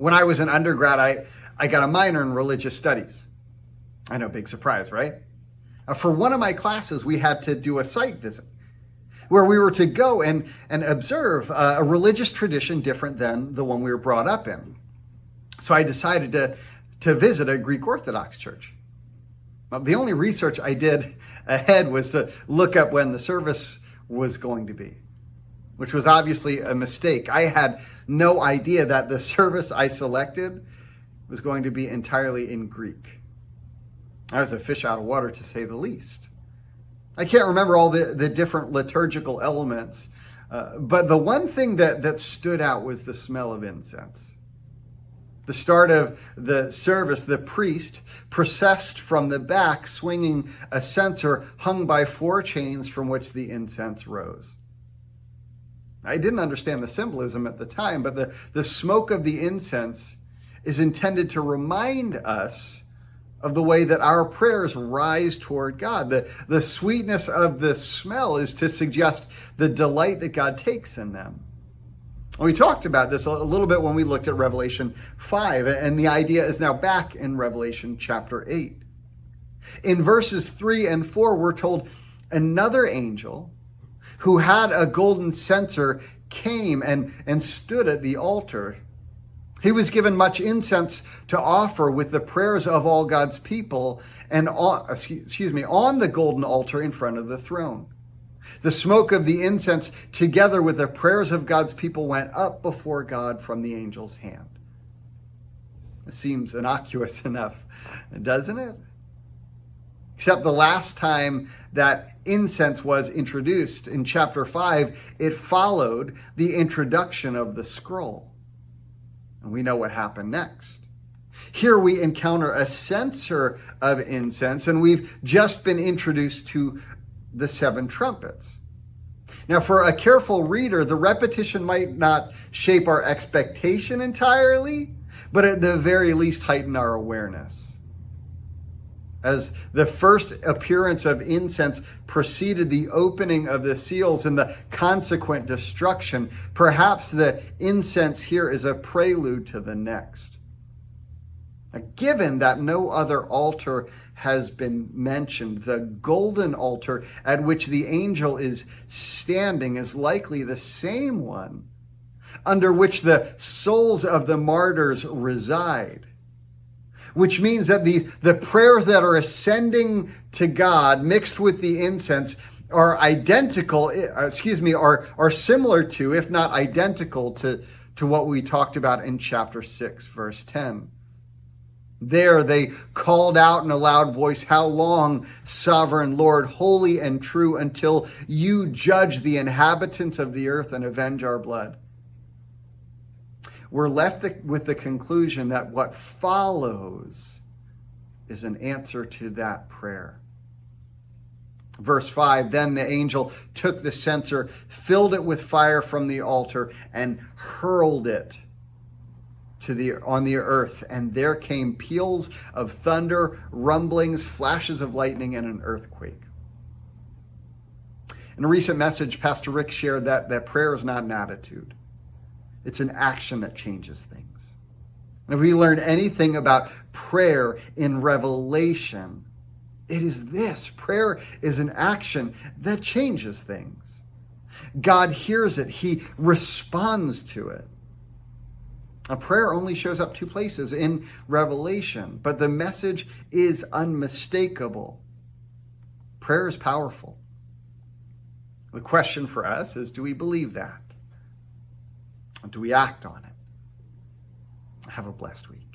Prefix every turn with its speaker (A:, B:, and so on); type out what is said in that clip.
A: When I was an undergrad, I got a minor in religious studies. I know, big surprise, right? For one of my classes, we had to do a site visit where we were to go and observe a religious tradition different than the one we were brought up in. So I decided to visit a Greek Orthodox church. Well, the only research I did ahead was to look up when the service was going to be, which was obviously a mistake. I had no idea that the service I selected was going to be entirely in Greek. I was a fish out of water, to say the least. I can't remember all the different liturgical elements, but the one thing that stood out was the smell of incense. The start of the service, the priest processed from the back, swinging a censer hung by 4 chains from which the incense rose. I didn't understand the symbolism at the time, but the smoke of the incense is intended to remind us of the way that our prayers rise toward God. The sweetness of the smell is to suggest the delight that God takes in them. We talked about this a little bit when we looked at Revelation 5, and the idea is now back in Revelation chapter 8. In verses 3 and 4, we're told another angel who had a golden censer came and stood at the altar. He was given much incense to offer with the prayers of all God's people and on the golden altar in front of the throne. The smoke of the incense, together with the prayers of God's people, went up before God from the angel's hand. It seems innocuous enough, doesn't it? Except the last time that incense was introduced in chapter 5, it followed the introduction of the scroll. And we know what happened next. Here we encounter a censer of incense, and we've just been introduced to the 7 trumpets. Now, for a careful reader, the repetition might not shape our expectation entirely, but at the very least heighten our awareness. As the first appearance of incense preceded the opening of the seals and the consequent destruction, perhaps the incense here is a prelude to the next. Now, given that no other altar has been mentioned, the golden altar at which the angel is standing is likely the same one under which the souls of the martyrs reside. Which means that the prayers that are ascending to God mixed with the incense are are similar to, if not identical to what we talked about in chapter 6, verse 10. There they called out in a loud voice, "How long, sovereign Lord, holy and true, until you judge the inhabitants of the earth and avenge our blood?" We're left with the conclusion that what follows is an answer to that prayer. Verse 5, then the angel took the censer, filled it with fire from the altar, and hurled it on the earth, and there came peals of thunder, rumblings, flashes of lightning, and an earthquake. In a recent message, Pastor Rick shared that prayer is not an attitude. It's an action that changes things. And if we learn anything about prayer in Revelation, it is this. Prayer is an action that changes things. God hears it. He responds to it. A prayer only shows up 2 places in Revelation, but the message is unmistakable. Prayer is powerful. The question for us is, do we believe that? Do we act on it? Have a blessed week.